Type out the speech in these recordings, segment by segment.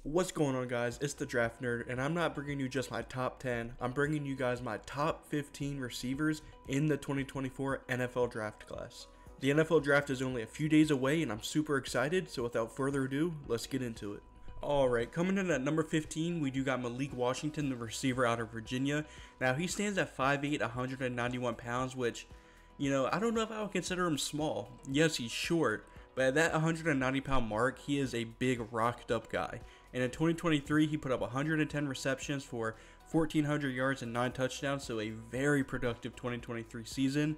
What's going on, guys? It's the Draft Nerd, and I'm not bringing you just my top 10. I'm bringing you guys my top 15 receivers in the 2024 NFL Draft class. The NFL Draft is only a few days away, and I'm super excited, so without further ado, let's get into it. Alright, coming in at number 15, we do got Malik Washington, the receiver out of Virginia. Now, he stands at 5'8", 191 pounds, which, I don't know if I would consider him small. Yes, he's short, but at that 190-pound mark, he is a big, rocked-up guy. And in 2023, he put up 110 receptions for 1,400 yards and 9 touchdowns, so a very productive 2023 season.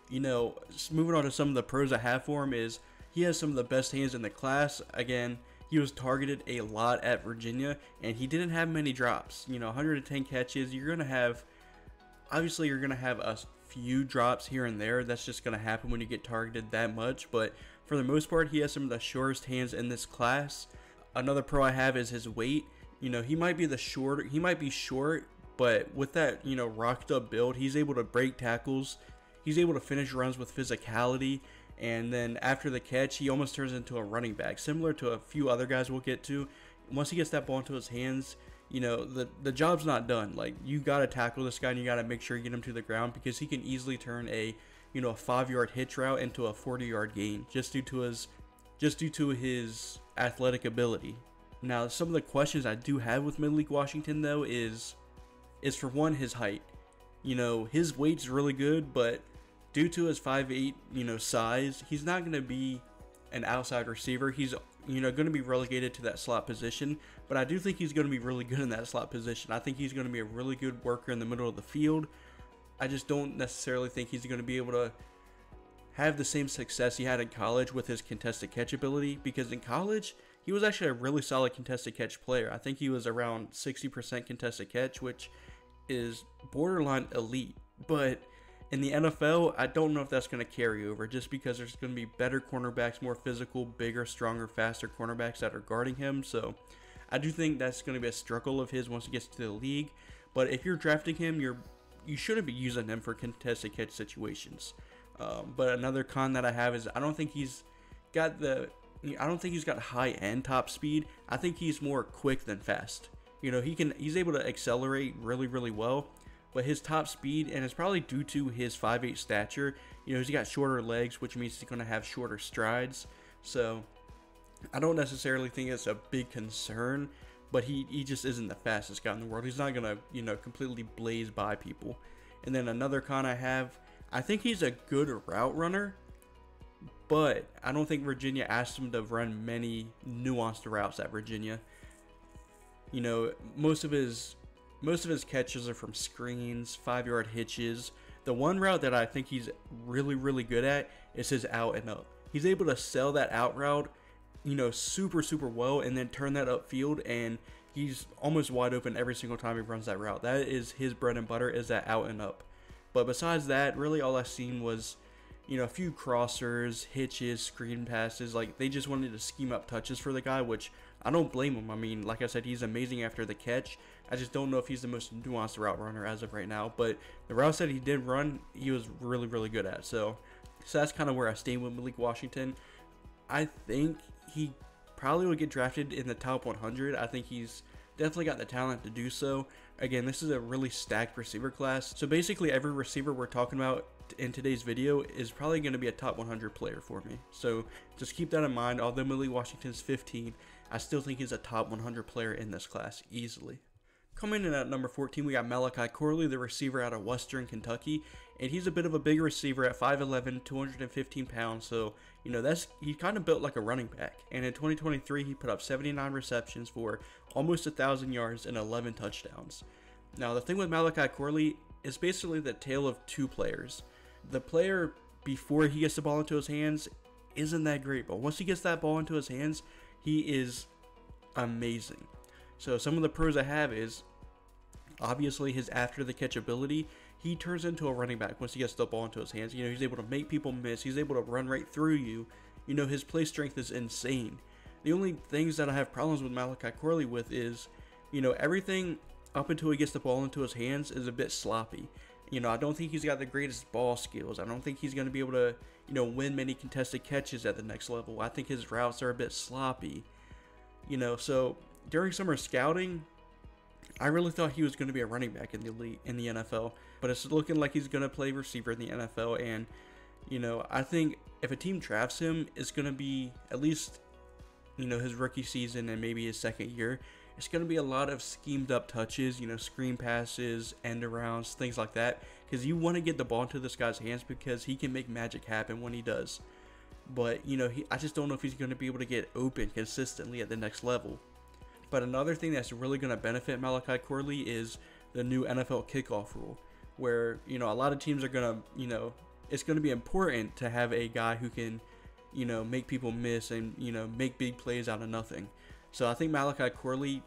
Moving on to some of the pros I have for him is he has some of the best hands in the class. Again, he was targeted a lot at Virginia, and he didn't have many drops. 110 catches, you're going to have a few drops here and there. That's just going to happen when you get targeted that much, but for the most part, he has some of the shortest hands in this class. Another pro I have is his weight. He might be short, but with that, rocked up build, he's able to break tackles. He's able to finish runs with physicality, and then after the catch, he almost turns into a running back, similar to a few other guys we'll get to. Once he gets that ball into his hands, the job's not done. Like, you gotta tackle this guy, and you gotta make sure you get him to the ground, because he can easily turn a 5-yard hitch route into a 40-yard gain just due to his athletic ability. Now, some of the questions I do have with Malik Washington, though, is for one, his height. His weight's really good, but due to his 5'8", size, he's not going to be an outside receiver. He's, going to be relegated to that slot position, but I do think he's going to be really good in that slot position. I think he's going to be a really good worker in the middle of the field. I just don't necessarily think he's going to be able to have the same success he had in college with his contested catch ability, because in college, he was actually a really solid contested catch player. I think he was around 60% contested catch, which is borderline elite, but in the NFL, I don't know if that's going to carry over, just because there's going to be better cornerbacks, more physical, bigger, stronger, faster cornerbacks that are guarding him. So I do think that's going to be a struggle of his once he gets to the league. But if you're drafting him, you shouldn't be using him for contested catch situations. But another con that I have is I don't think he's got high end top speed. I think he's more quick than fast. He's able to accelerate really, really well, but his top speed, and it's probably due to his 5'8" stature, he's got shorter legs, which means he's going to have shorter strides. So I don't necessarily think it's a big concern, but he just isn't the fastest guy in the world. He's not going to, completely blaze by people. And then another con I have, I think he's a good route runner, but I don't think Virginia asked him to run many nuanced routes at Virginia. Most of his catches are from screens, 5-yard hitches. The one route that I think he's really, really good at is his out and up. He's able to sell that out route, super, super well, and then turn that upfield, and he's almost wide open every single time he runs that route. That is his bread and butter, is that out and up. But besides that, really all I've seen was, a few crossers, hitches, screen passes. Like, they just wanted to scheme up touches for the guy, which I don't blame him. I mean, like I said, he's amazing after the catch. I just don't know if he's the most nuanced route runner as of right now. But the routes that he did run, he was really, really good at. So that's kind of where I stand with Malik Washington. I think he probably would get drafted in the top 100. I think he's definitely got the talent to do so. Again, this is a really stacked receiver class. So basically every receiver we're talking about in today's video is probably going to be a top 100 player for me. So just keep that in mind. Although Malik Washington's 15, I still think he's a top 100 player in this class easily. Coming in at number 14, we got Malachi Corley, the receiver out of Western Kentucky, and he's a bit of a bigger receiver at 5'11", 215 pounds, so, he's kind of built like a running back, and in 2023, he put up 79 receptions for almost 1,000 yards and 11 touchdowns. Now, the thing with Malachi Corley is basically the tale of two players. The player, before he gets the ball into his hands, isn't that great, but once he gets that ball into his hands, he is amazing. So some of the pros I have is, obviously, his after the catch ability. He turns into a running back once he gets the ball into his hands. He's able to make people miss. He's able to run right through you. His play strength is insane. The only things that I have problems with Malachi Corley with is, everything up until he gets the ball into his hands is a bit sloppy. I don't think he's got the greatest ball skills. I don't think he's going to be able to, win many contested catches at the next level. I think his routes are a bit sloppy. So during summer scouting, I really thought he was going to be a running back in the elite in the NFL, but it's looking like he's going to play receiver in the NFL. And I think if a team drafts him, it's going to be at least his rookie season and maybe his second year. It's going to be a lot of schemed up touches, screen passes, end arounds, things like that, because you want to get the ball into this guy's hands because he can make magic happen when he does. But I just don't know if he's going to be able to get open consistently at the next level. But another thing that's really going to benefit Malachi Corley is the new NFL kickoff rule, where a lot of teams are going to it's going to be important to have a guy who can make people miss and make big plays out of nothing. So I think Malachi Corley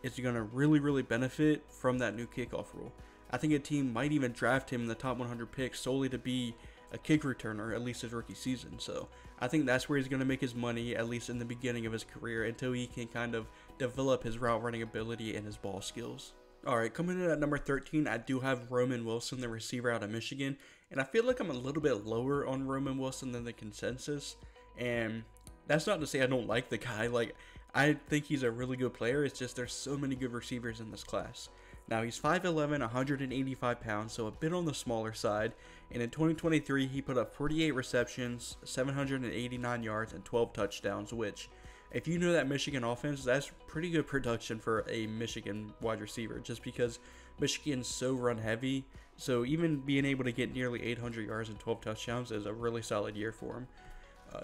is going to really benefit from that new kickoff rule. I think a team might even draft him in the top 100 picks solely to be a kick returner, at least his rookie season. So I think that's where he's going to make his money, at least in the beginning of his career, until he can kind of develop his route running ability and his ball skills. Alright, coming in at number 13, I do have Roman Wilson, the receiver out of Michigan. And I feel like I'm a little bit lower on Roman Wilson than the consensus. And that's not to say I don't like the guy. Like, I think he's a really good player. It's just there's so many good receivers in this class. Now, he's 5'11", 185 pounds, so a bit on the smaller side. And in 2023, he put up 48 receptions, 789 yards, and 12 touchdowns, which, if you know that Michigan offense, that's pretty good production for a Michigan wide receiver, just because Michigan's so run heavy. So even being able to get nearly 800 yards and 12 touchdowns is a really solid year for him.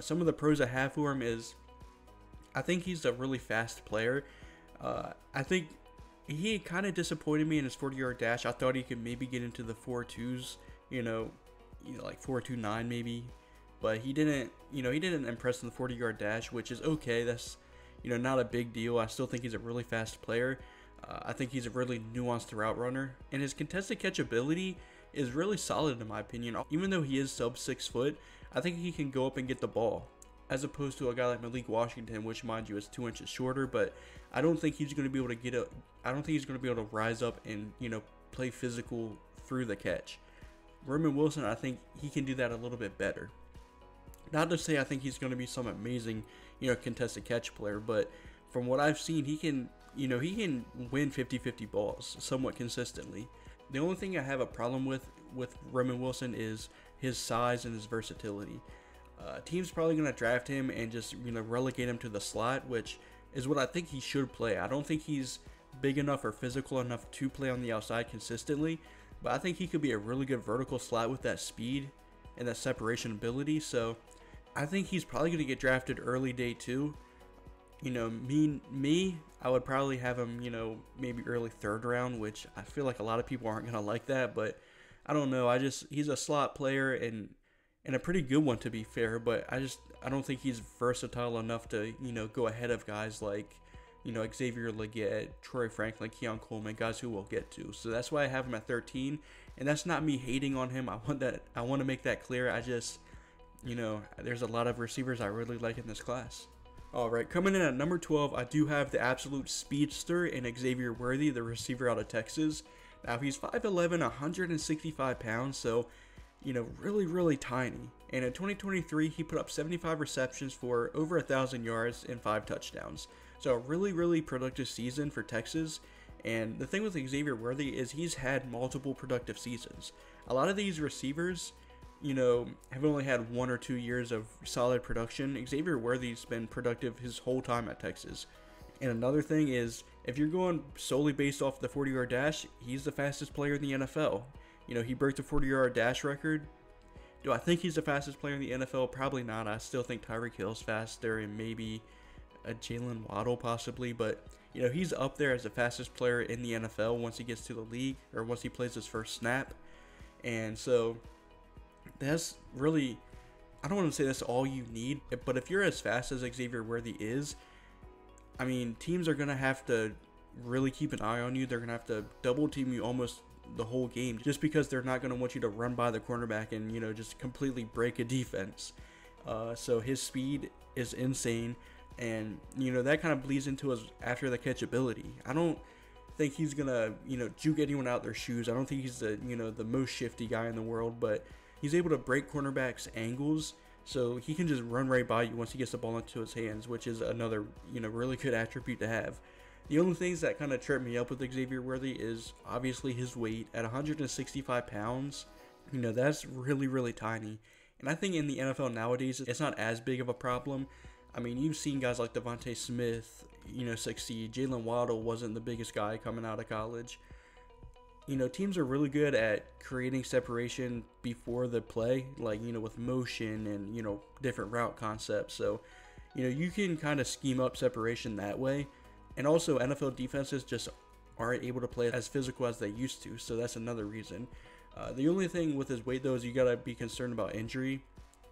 Some of the pros I have for him is, I think he's a really fast player. I think he kind of disappointed me in his 40-yard dash. I thought he could maybe get into the 4.2s, like 4.29 maybe. But he didn't impress in the 40-yard dash, which is okay. That's, not a big deal. I still think he's a really fast player. I think he's a really nuanced route runner. And his contested catch ability is really solid in my opinion. Even though he is sub 6 foot, I think he can go up and get the ball, as opposed to a guy like Malik Washington, which, mind you, is 2 inches shorter. But I don't think he's going to be able to I don't think he's going to be able to rise up and, play physical through the catch. Roman Wilson, I think he can do that a little bit better. Not to say I think he's going to be some amazing, contested catch player, but from what I've seen, he can win 50-50 balls somewhat consistently. The only thing I have a problem with Roman Wilson is his size and his versatility. Team's probably going to draft him and just, relegate him to the slot, which is what I think he should play. I don't think he's big enough or physical enough to play on the outside consistently, but I think he could be a really good vertical slot with that speed and that separation ability. So I think he's probably going to get drafted early day 2. Me, I would probably have him, maybe early 3rd round, which I feel like a lot of people aren't going to like that, but I don't know. He's a slot player and a pretty good one, to be fair, but I don't think he's versatile enough to, go ahead of guys like, Xavier Legette, Troy Franklin, Keon Coleman, guys who we'll get to. So that's why I have him at 13, and that's not me hating on him. I want to make that clear. There's a lot of receivers I really like in this class. Alright, coming in at number 12, I do have the absolute speedster in Xavier Worthy, the receiver out of Texas. Now, he's 5'11", 165 pounds, so, really tiny. And in 2023, he put up 75 receptions for over 1,000 yards and 5 touchdowns. So a really productive season for Texas. And the thing with Xavier Worthy is he's had multiple productive seasons. A lot of these receivers, have only had 1 or 2 years of solid production. Xavier Worthy's been productive his whole time at Texas. And another thing is, if you're going solely based off the 40-yard dash, he's the fastest player in the NFL. He broke the 40-yard dash record. Do I think he's the fastest player in the NFL? Probably not. I still think Tyreek Hill's faster and maybe a Jaylen Waddle possibly. But, he's up there as the fastest player in the NFL once he gets to the league or once he plays his first snap. And so that's really, I don't want to say that's all you need, but if you're as fast as Xavier Worthy is, I mean, teams are going to have to really keep an eye on you. They're going to have to double team you almost the whole game, just because they're not going to want you to run by the cornerback and, just completely break a defense. So his speed is insane, and, that kind of bleeds into his after the catch ability. I don't think he's going to, juke anyone out their shoes. I don't think he's the, the most shifty guy in the world, but he's able to break cornerbacks' angles, so he can just run right by you once he gets the ball into his hands, which is another, really good attribute to have. The only things that kind of trip me up with Xavier Worthy is obviously his weight at 165 pounds. That's really, really tiny. And I think in the NFL nowadays, it's not as big of a problem. I mean, you've seen guys like Devontae Smith, succeed. Jalen Waddle wasn't the biggest guy coming out of college. Teams are really good at creating separation before the play, like, with motion and, different route concepts. So, you can kind of scheme up separation that way. And also, NFL defenses just aren't able to play as physical as they used to. So that's another reason. The only thing with his weight, though, is you got to be concerned about injury.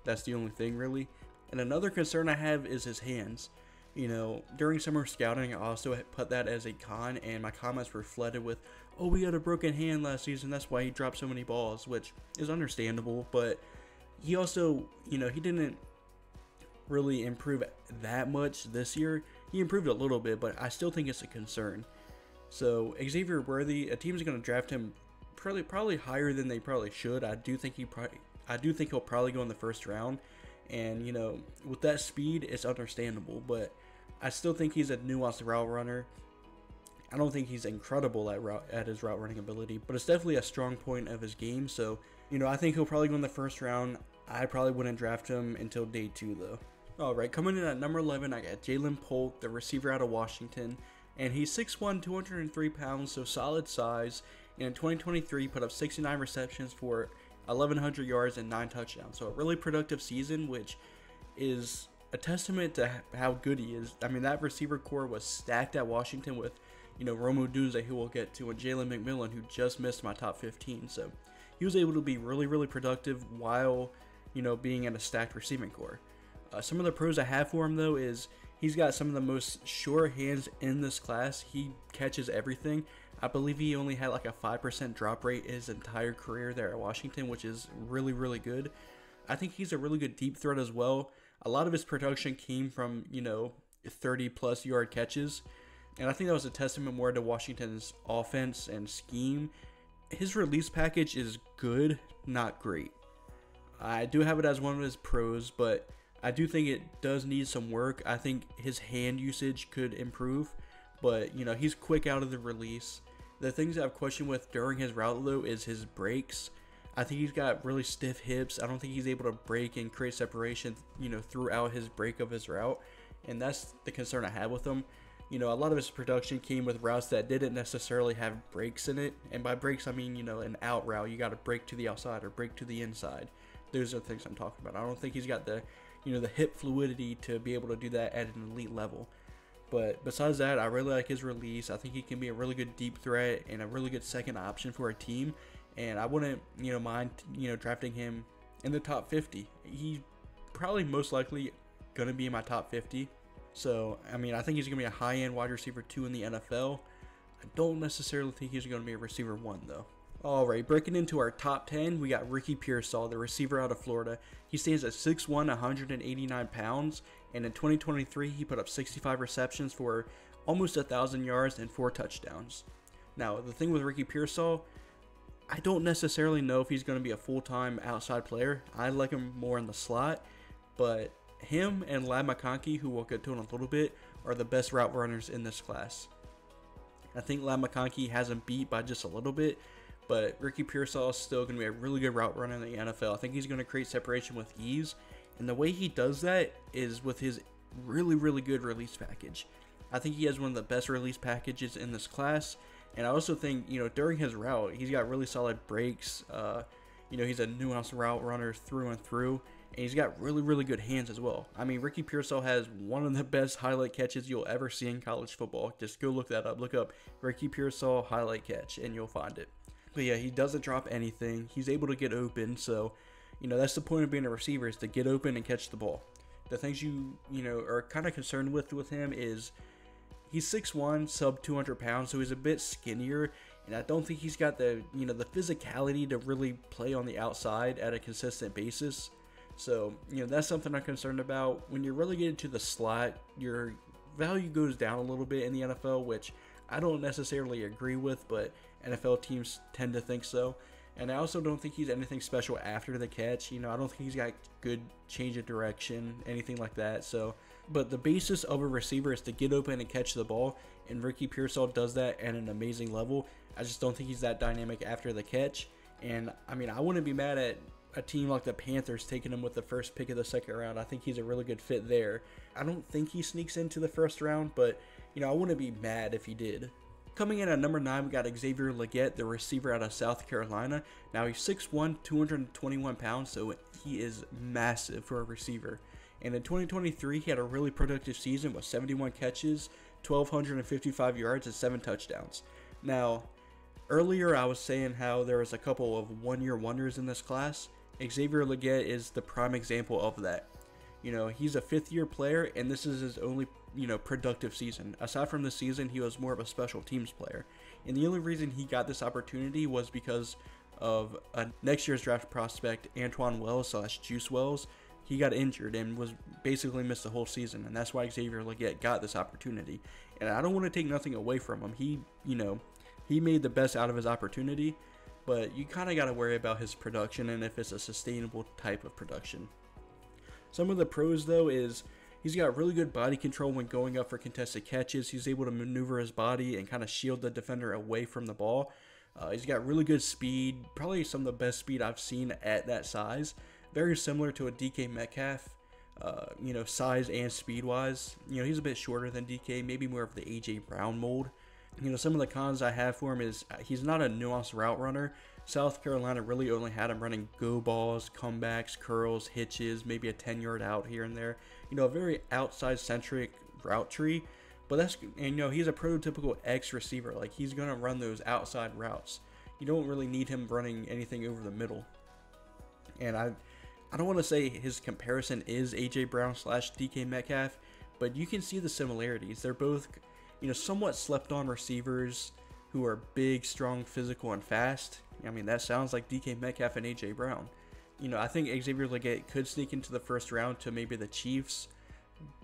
That's the only thing, really. And another concern I have is his hands. During summer scouting, I also put that as a con, and my comments were flooded with, oh, he had a broken hand last season, that's why he dropped so many balls, which is understandable. But he also, he didn't really improve that much this year. He improved a little bit, but I still think it's a concern. So Xavier Worthy, a team's going to draft him probably higher than they probably should. I do think he'll probably go in the first round, and with that speed, it's understandable. But I still think he's a nuanced route runner. I don't think he's incredible at his route running ability, but it's definitely a strong point of his game. So I think he'll probably go in the first round. I probably wouldn't draft him until day 2 though. Alright, coming in at number 11, I got Jaylen Powe, the receiver out of Washington. And he's 6'1", 203 pounds, so solid size. And in 2023, he put up 69 receptions for 1,100 yards and 9 touchdowns. So a really productive season, which is a testament to how good he is. I mean, that receiver core was stacked at Washington with, Romo Dunn, who we'll get to, and Jalen McMillan, who just missed my top 15. So he was able to be really, really productive while, being in a stacked receiving core. Some of the pros I have for him, though, is he's got some of the most sure hands in this class. He catches everything. I believe he only had like a 5% drop rate his entire career there at Washington, which is really, really good. I think he's a really good deep threat as well. A lot of his production came from, 30-plus yard catches. And I think that was a testament more to Washington's offense and scheme. His release package is good, not great. I do have it as one of his pros, but I do think it does need some work. I think his hand usage could improve, but he's quick out of the release. The things I've questioned with during his route though is his breaks. I think he's got really stiff hips. I don't think he's able to break and create separation, throughout his break of his route, and that's the concern I have with him. A lot of his production came with routes that didn't necessarily have breaks in it, and by breaks I mean an out route. You got to break to the outside or break to the inside. Those are the things I'm talking about. I don't think he's got the the hip fluidity to be able to do that at an elite level. But besides that, I really like his release. I think he can be a really good deep threat and a really good second option for a team. And I wouldn't, mind, drafting him in the top 50. He's probably most likely going to be in my top 50. So, I mean, I think he's going to be a high-end wide receiver 2 in the NFL. I don't necessarily think he's going to be a receiver 1, though. Alright, breaking into our top 10, we got Ricky Pearsall, the receiver out of Florida. He stands at 6'1", 189 pounds, and in 2023, he put up 65 receptions for almost 1,000 yards and 4 touchdowns. Now, the thing with Ricky Pearsall, I don't necessarily know if he's going to be a full-time outside player. I like him more in the slot, but him and Lad McConkey, who we'll get to in a little bit, are the best route runners in this class. I think Lad McConkey has him beat by just a little bit, but Ricky Pearsall is still going to be a really good route runner in the NFL. I think he's going to create separation with ease, and the way he does that is with his really, really good release package. I think he has one of the best release packages in this class, and I also think, during his route, he's got really solid breaks. He's a nuanced route runner through and through, and he's got really, really good hands as well. I mean, Ricky Pearsall has one of the best highlight catches you'll ever see in college football. Just go look that up. Look up Ricky Pearsall highlight catch, and you'll find it. But yeah, he doesn't drop anything. He's able to get open, so that's the point of being a receiver, is to get open and catch the ball. The things you are kind of concerned with him is he's 6'1", sub 200 pounds, so he's a bit skinnier, and I don't think he's got the the physicality to really play on the outside at a consistent basis. So that's something I'm concerned about. When you're relegated to the slot, your value goes down a little bit in the NFL, which I don't necessarily agree with, but NFL teams tend to think so. And I also don't think he's anything special after the catch. I don't think he's got good change of direction, anything like that. So But the basis of a receiver is to get open and catch the ball, and Ricky Pearsall does that at an amazing level. I just don't think he's that dynamic after the catch. And I mean, I wouldn't be mad at a team like the Panthers taking him with the first pick of the second round. I think he's a really good fit there. I don't think he sneaks into the first round, but I wouldn't be mad if he did. Coming in at number 9, we got Xavier Legette, the receiver out of South Carolina. Now he's 6'1", 221 pounds, so he is massive for a receiver. And in 2023, he had a really productive season with 71 catches, 1,255 yards, and 7 touchdowns. Now, earlier I was saying how there was a couple of one-year wonders in this class. Xavier Legette is the prime example of that. He's a 5th-year player, and this is his only, productive season. Aside from this season, he was more of a special teams player. And the only reason he got this opportunity was because of next year's draft prospect, Antoine Wells / Juice Wells. He got injured and was basically missed the whole season, and that's why Xavier Legette got this opportunity. And I don't want to take nothing away from him. He made the best out of his opportunity, but you kind of got to worry about his production and if it's a sustainable type of production. Some of the pros, though, is he's got really good body control when going up for contested catches. He's able to maneuver his body and kind of shield the defender away from the ball. He's got really good speed, probably some of the best speed I've seen at that size. Very similar to a DK Metcalf, size and speed-wise. He's a bit shorter than DK, maybe more of the AJ Brown mold. Some of the cons I have for him is he's not a nuanced route runner. South Carolina really only had him running go balls, comebacks, curls, hitches, maybe a 10-yard out here and there. A very outside-centric route tree. But he's a prototypical X receiver. Like, he's going to run those outside routes. You don't really need him running anything over the middle. And I don't want to say his comparison is AJ Brown / DK Metcalf, but you can see the similarities. They're both, somewhat slept on receivers who are big, strong, physical, and fast. I mean, that sounds like DK Metcalf and AJ Brown. I think Xavier Legette could sneak into the first round to maybe the Chiefs,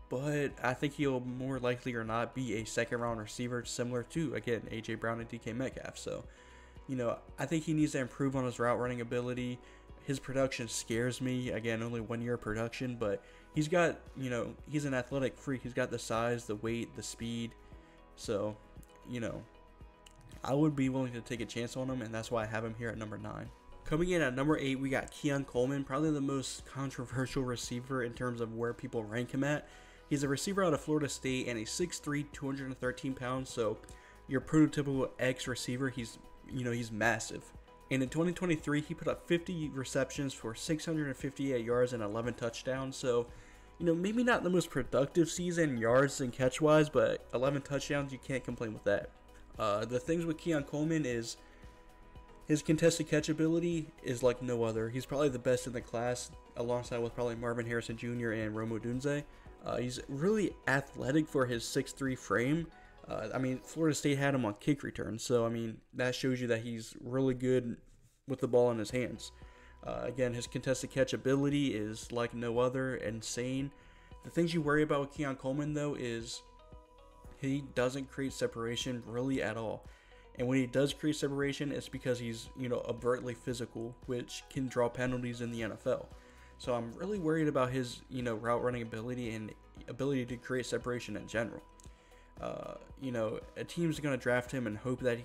but I think he'll more likely or not be a second round receiver similar to, again, AJ Brown and DK Metcalf. So, I think he needs to improve on his route running ability. His production scares me. Again, only 1 year production, but he's got, he's an athletic freak. He's got the size, the weight, the speed. So, I would be willing to take a chance on him, and that's why I have him here at number 9. Coming in at number 8, we got Keon Coleman, probably the most controversial receiver in terms of where people rank him at. He's a receiver out of Florida State, and he's 6'3", 213 pounds, so your prototypical X receiver. He's massive. And in 2023, he put up 50 receptions for 658 yards and 11 touchdowns. So, maybe not the most productive season yards and catch-wise, but 11 touchdowns, you can't complain with that. The things with Keon Coleman is his contested catch ability is like no other. He's probably the best in the class, alongside with probably Marvin Harrison Jr. and Romo Dunn. He's really athletic for his 6'3" frame. Florida State had him on kick returns, so that shows you that he's really good with the ball in his hands. Again, his contested catch ability is like no other, insane. The things you worry about with Keon Coleman, though, is he doesn't create separation really at all. And when he does create separation, it's because he's, overtly physical, which can draw penalties in the NFL. So I'm really worried about his, route running ability and ability to create separation in general. A team's going to draft him and hope that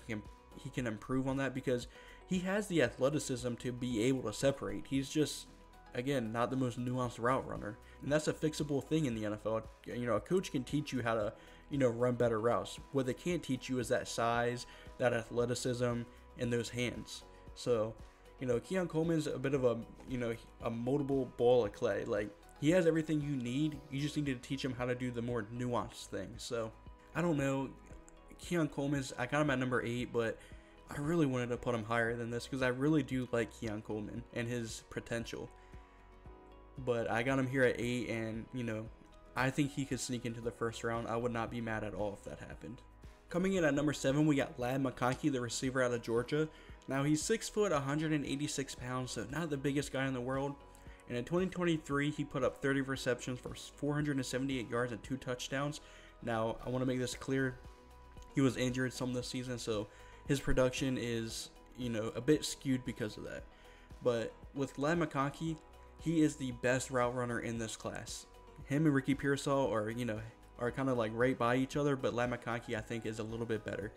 he can improve on that, because he has the athleticism to be able to separate. He's just, again, not the most nuanced route runner, and that's a fixable thing in the NFL. A coach can teach you how to, run better routes. What they can't teach you is that size, that athleticism, and those hands. So, Keon Coleman's a bit of a moldable ball of clay. Like, he has everything you need. You just need to teach him how to do the more nuanced things. So, I don't know. Keon Coleman's, I got him at number 8, but I really wanted to put him higher than this because I really do like Keon Coleman and his potential. But I got him here at 8, and, I think he could sneak into the first round. I would not be mad at all if that happened. Coming in at number 7, we got Ladarius Mack, the receiver out of Georgia. Now, he's 6 foot, 186 pounds, so not the biggest guy in the world. And in 2023, he put up 30 receptions for 478 yards and 2 touchdowns. Now, I want to make this clear. He was injured some this season, so his production is, a bit skewed because of that. But with Ladarius Mack, he is the best route runner in this class. him and Ricky Pearsall are kind of like right by each other, but Ladd McConkey I think is a little bit better.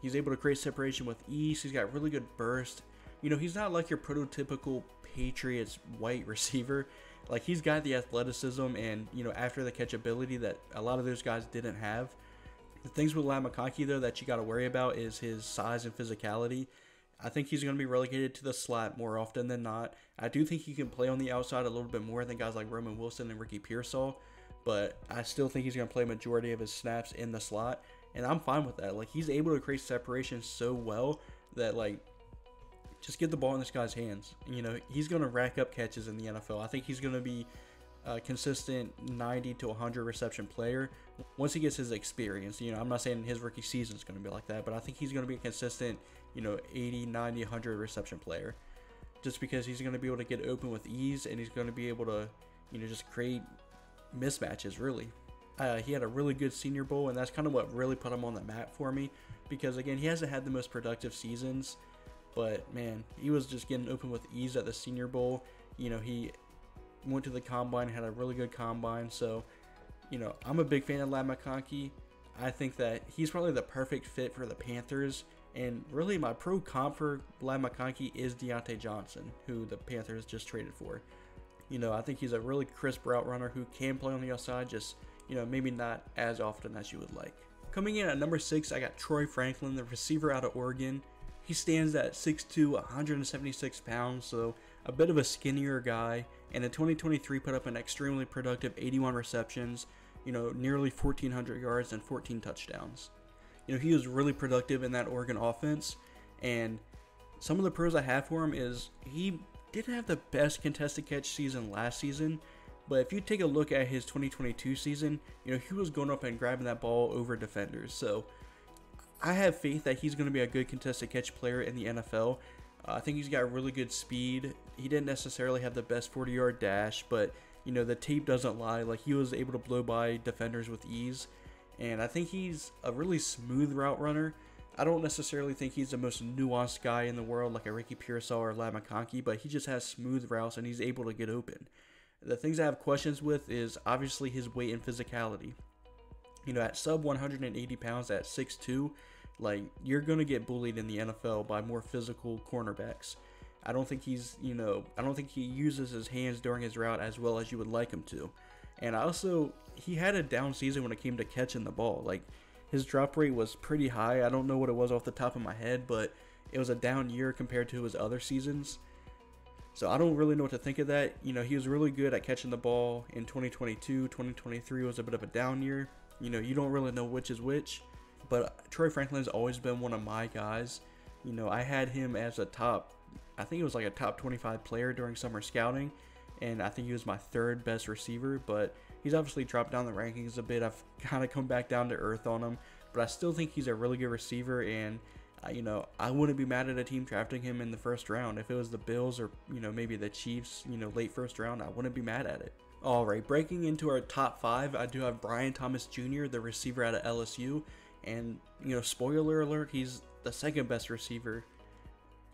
He's able to create separation with ease. He's got really good burst. He's not like your prototypical Patriots white receiver. Like, he's got the athleticism and, after the catch ability that a lot of those guys didn't have. The things with Ladd McConkey, though, that you got to worry about is his size and physicality. I think he's going to be relegated to the slot more often than not. I do think he can play on the outside a little bit more than guys like Roman Wilson and Ricky Pearsall, but I still think he's going to play a majority of his snaps in the slot, and I'm fine with that. Like, he's able to create separation so well that, like, just get the ball in this guy's hands. He's going to rack up catches in the NFL. I think he's going to be a consistent 90 to 100 reception player once he gets his experience. I'm not saying his rookie season is going to be like that, but I think he's going to be a consistent, 80, 90, 100 reception player, just because he's going to be able to get open with ease, and he's going to be able to, just create mismatches, really. He had a really good Senior Bowl, and that's kind of what really put him on the map for me, because, again, he hasn't had the most productive seasons, but, man, he was just getting open with ease at the Senior Bowl. He went to the Combine, had a really good Combine, so, I'm a big fan of Ladd McConkey. I think that he's probably the perfect fit for the Panthers, and really my pro comp for Ladd McConkey is Deontay Johnson, who the Panthers just traded for. I think he's a really crisp route runner who can play on the outside, just, maybe not as often as you would like. Coming in at number 6, I got Troy Franklin, the receiver out of Oregon. He stands at 6'2", 176 pounds, so a bit of a skinnier guy, and in 2023 put up an extremely productive 81 receptions, nearly 1,400 yards and 14 touchdowns. He was really productive in that Oregon offense, and some of the pros I have for him is he didn't have the best contested catch season last season, but if you take a look at his 2022 season, he was going up and grabbing that ball over defenders, so I have faith that he's going to be a good contested catch player in the NFL. I think he's got really good speed. He didn't necessarily have the best 40-yard dash, but, the tape doesn't lie. Like, he was able to blow by defenders with ease, and I think he's a really smooth route runner. I don't necessarily think he's the most nuanced guy in the world like a Ricky Pearsall or Ladd McConkey, but he just has smooth routes, and he's able to get open. The things I have questions with is obviously his weight and physicality. At sub 180 pounds at 6'2", like, you're going to get bullied in the NFL by more physical cornerbacks. I don't think he's, I don't think he uses his hands during his route as well as you would like him to. And he had a down season when it came to catching the ball. Like, his drop rate was pretty high. I don't know what it was off the top of my head, but it was a down year compared to his other seasons. So I don't really know what to think of that. He was really good at catching the ball in 2022. 2023 was a bit of a down year. You don't really know which is which. But Troy Franklin has always been one of my guys. I had him as I think it was like a top 25 player during summer scouting, and I think he was my 3rd best receiver, but he's obviously dropped down the rankings a bit. I've kind of come back down to earth on him, but I still think he's a really good receiver, and I wouldn't be mad at a team drafting him in the 1st round. If it was the Bills or, maybe the Chiefs, late 1st round, I wouldn't be mad at it. Alright, breaking into our top 5, I do have Brian Thomas Jr., the receiver out of LSU. And, spoiler alert, he's the 2nd best receiver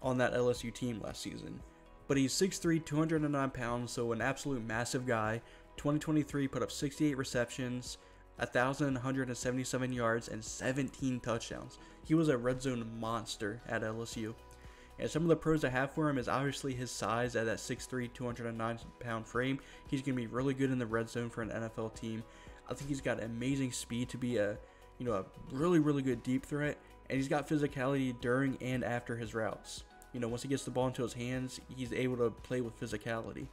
on that LSU team last season. But he's 6'3", 209 pounds, so an absolute massive guy. 2023 put up 68 receptions, 1,177 yards, and 17 touchdowns. He was a red zone monster at LSU. And some of the pros I have for him is obviously his size at that 6'3", 209 pound frame. He's going to be really good in the red zone for an NFL team. I think he's got amazing speed to be a really, really good deep threat, and he's got physicality during and after his routes. Once he gets the ball into his hands, he's able to play with physicality.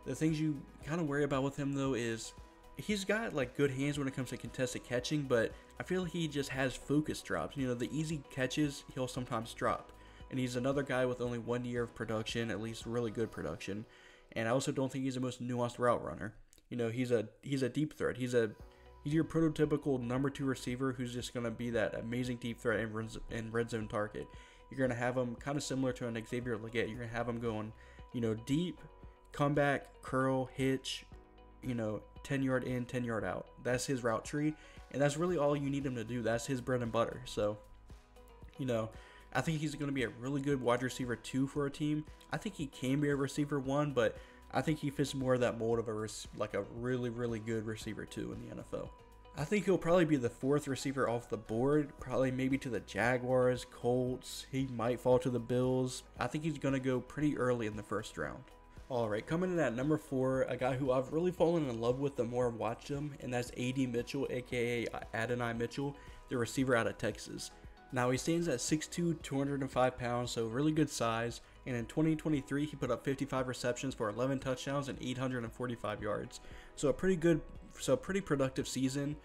The things you kind of worry about with him, though, is he's got, like, good hands when it comes to contested catching, but I feel like he just has focus drops. The easy catches, he'll sometimes drop. And he's another guy with only 1 year of production, at least really good production. And I also don't think he's the most nuanced route runner. He's a deep threat. He's your prototypical number 2 receiver who's just going to be that amazing deep threat and red zone target. You're going to have him kind of similar to an Xavier Legette. You're going to have him going, deep, comeback, curl, hitch, 10-yard in, 10-yard out. That's his route tree, and that's really all you need him to do. That's his bread and butter. So, I think he's going to be a really good wide receiver 2 for a team. I think he can be a receiver 1, but I think he fits more of that mold of like a really, really good receiver too in the NFL. I think he'll probably be the 4th receiver off the board, probably maybe to the Jaguars, Colts. He might fall to the Bills. I think he's going to go pretty early in the 1st round. Alright, coming in at number 4, a guy who I've really fallen in love with the more I've watched him, and that's Adonai Mitchell, aka Adonai Mitchell, the receiver out of Texas. Now he stands at 6'2", 205 pounds, so really good size, and in 2023 he put up 55 receptions for 11 touchdowns and 845 yards. So a pretty productive season.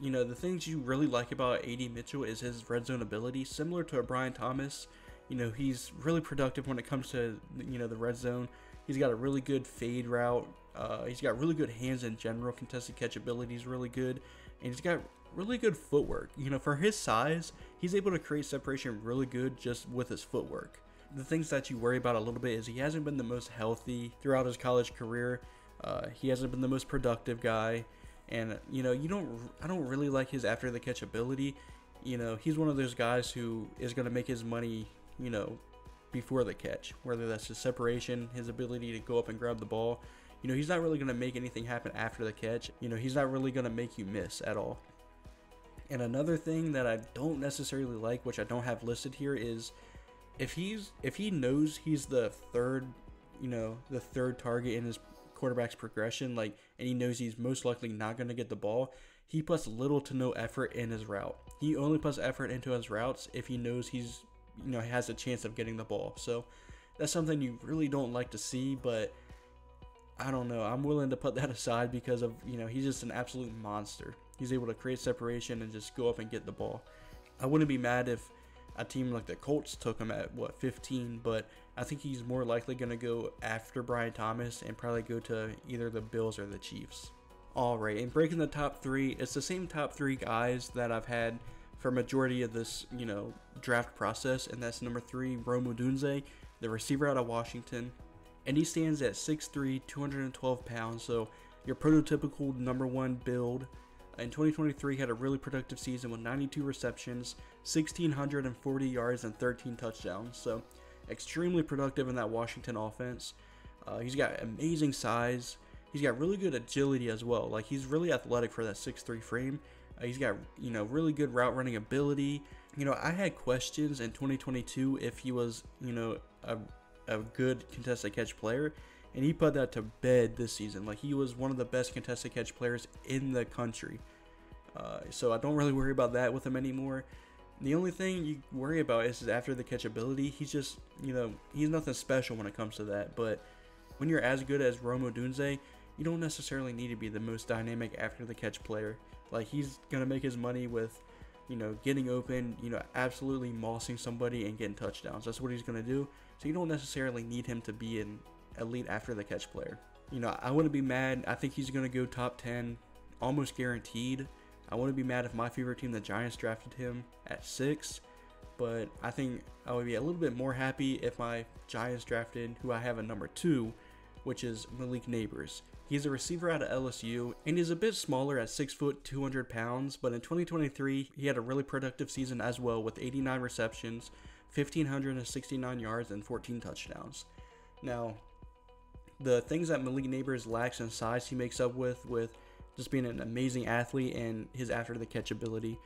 You know, the things you really like about Adonai Mitchell is his red zone ability, similar to a Brian Thomas. You know, he's really productive when it comes to, you know, the red zone. He's got a really good fade route. He's got really good hands in general. Contested catch ability is really good. And he's got really good footwork. You know, for his size, he's able to create separation really good just with his footwork. The things that you worry about a little bit is he hasn't been the most healthy throughout his college career. He hasn't been the most productive guy. And, you know, I don't really like his after the catch ability. You know, he's one of those guys who is going to make his money, you know, before the catch, whether that's his separation, his ability to go up and grab the ball. You know, he's not really going to make anything happen after the catch. You know, he's not really going to make you miss at all. And another thing that I don't necessarily like, which I don't have listed here, is if he knows he's the third target in his quarterback's progression, like, and he knows he's most likely not going to get the ball, he puts little to no effort in his route. He only puts effort into his routes if he knows he's, you know, has a chance of getting the ball. So that's something you really don't like to see, but I don't know. I'm willing to put that aside because of, you know, he's just an absolute monster. He's able to create separation and just go up and get the ball. I wouldn't be mad if a team like the Colts took him at, 15, but I think he's more likely going to go after Brian Thomas and probably go to either the Bills or the Chiefs. Alright, and breaking the top 3, it's the same top 3 guys that I've had for majority of this, you know, draft process, and that's number 3, Romo Dunn, the receiver out of Washington, and he stands at 6'3", 212 pounds, so your prototypical number 1 build. In 2023, he had a really productive season with 92 receptions, 1,640 yards, and 13 touchdowns, so extremely productive in that Washington offense. He's got amazing size. He's got really good agility as well. Like, he's really athletic for that 6'3" frame. He's got, you know, really good route running ability. You know, I had questions in 2022 if he was, you know, a good contested catch player, and he put that to bed this season. Like, he was one of the best contested catch players in the country. So I don't really worry about that with him anymore. The only thing you worry about is his after the catch ability. He's just, you know, he's nothing special when it comes to that. But when you're as good as Romo Dunn, you don't necessarily need to be the most dynamic after the catch player. Like, he's going to make his money with, you know, getting open, you know, absolutely mossing somebody and getting touchdowns. That's what he's going to do. So you don't necessarily need him to be an elite after the catch player. You know, I wouldn't be mad. I think he's going to go top 10, almost guaranteed. I wouldn't be mad if my favorite team, the Giants, drafted him at 6. But I think I would be a little bit more happy if my Giants drafted who I have at number 2, which is Malik Neighbors. He's a receiver out of LSU, and he's a bit smaller at 6 foot, 200 pounds, but in 2023, he had a really productive season as well with 89 receptions, 1,569 yards, and 14 touchdowns. Now, the things that Malik Neighbors lacks in size, he makes up with just being an amazing athlete and his after the catch ability.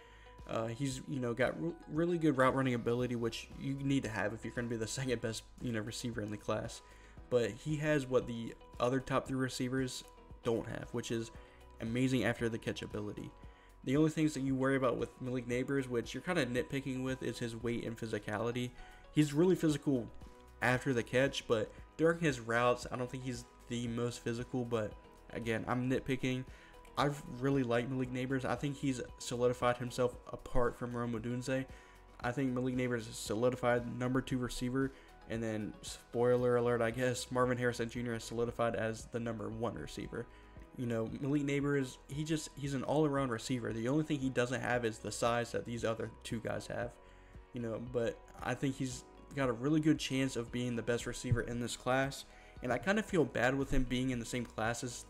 He's, you know, got really good route running ability, which you need to have if you're going to be the second best, you know, receiver in the class. But he has what the other top 3 receivers don't have, which is amazing after the catch ability. The only things that you worry about with Malik Neighbors, which you're kind of nitpicking with, is his weight and physicality. He's really physical after the catch, but during his routes, I don't think he's the most physical. But again, I'm nitpicking. I've really liked Malik Neighbors. I think he's solidified himself apart from Romo Dunn. I think Malik Neighbors is solidified number 2 receiver. And then, spoiler alert, I guess, Marvin Harrison Jr. is solidified as the number 1 receiver. You know, Malik Neighbors, he's an all-around receiver. The only thing he doesn't have is the size that these other 2 guys have. You know, but I think he's got a really good chance of being the best receiver in this class. And I kind of feel bad with him being in the same class as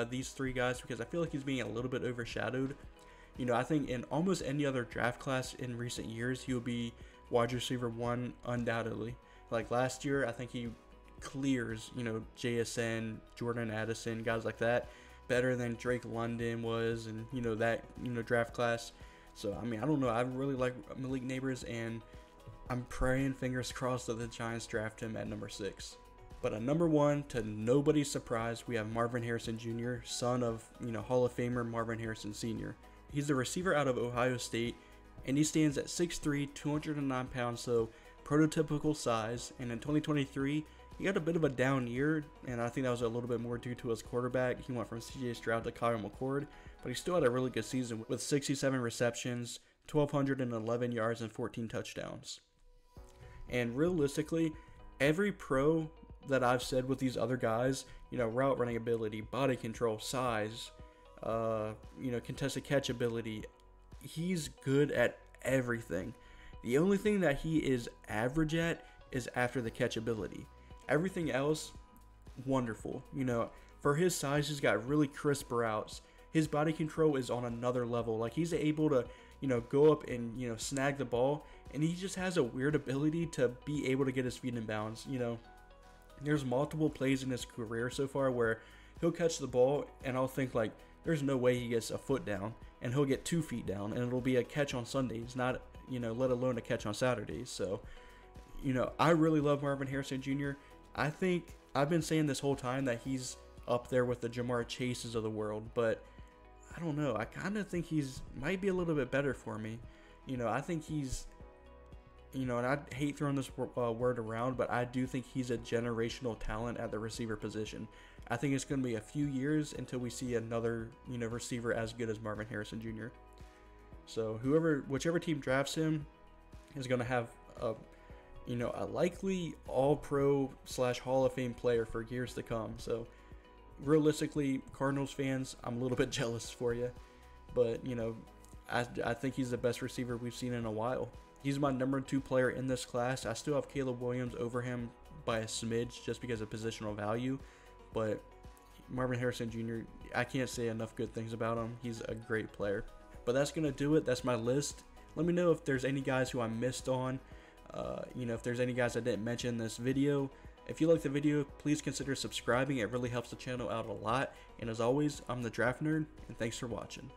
these 3 guys, because I feel like he's being a little bit overshadowed. You know, I think in almost any other draft class in recent years, he'll be wide receiver 1 undoubtedly. Like last year, I think he clears, you know, JSN, Jordan Addison, guys like that, better than Drake London was, and you know that, you know, draft class. So I mean, I don't know. I really like Malik Neighbors, and I'm praying, fingers crossed, that the Giants draft him at number 6. But at number 1, to nobody's surprise, we have Marvin Harrison Jr., son of, you know, Hall of Famer Marvin Harrison Sr. He's the receiver out of Ohio State, and he stands at 6'3", 209 pounds, so prototypical size. And in 2023, he got a bit of a down year, and I think that was a little bit more due to his quarterback. He went from CJ Stroud to Kyle McCord, but he still had a really good season with 67 receptions, 1,211 yards, and 14 touchdowns. And realistically, every pro that I've said with these other guys, you know, route running ability, body control, size, you know, contested catch ability, he's good at everything. The only thing that he is average at is after the catch ability. Everything else, wonderful. You know, for his size, he's got really crisp routes. His body control is on another level. Like, he's able to, you know, go up and, you know, snag the ball, and he just has a weird ability to be able to get his feet in bounds. You know, there's multiple plays in his career so far where he'll catch the ball, and I'll think, like, there's no way he gets a foot down, and he'll get 2 feet down, and it'll be a catch on Sundays, not, you know, let alone a catch on Saturdays. So, you know, I really love Marvin Harrison Jr. I think I've been saying this whole time that he's up there with the Jamar Chases of the world, but I don't know. I kind of think he's might be a little bit better for me. You know, I think he's, you know, and I hate throwing this word around, but I do think he's a generational talent at the receiver position. I think it's going to be a few years until we see another, you know, receiver as good as Marvin Harrison Jr. So whichever team drafts him is going to have a, you know, a likely all-pro / Hall of Fame player for years to come. So realistically, Cardinals fans, I'm a little bit jealous for you, but you know, I think he's the best receiver we've seen in a while. He's my number 2 player in this class. I still have Caleb Williams over him by a smidge just because of positional value, but Marvin Harrison Jr., I can't say enough good things about him. He's a great player. But that's going to do it. That's my list. Let me know if there's any guys who I missed on. You know, if there's any guys I didn't mention in this video. If you like the video, please consider subscribing. It really helps the channel out a lot. And as always, I'm the Draft Nerd, and thanks for watching.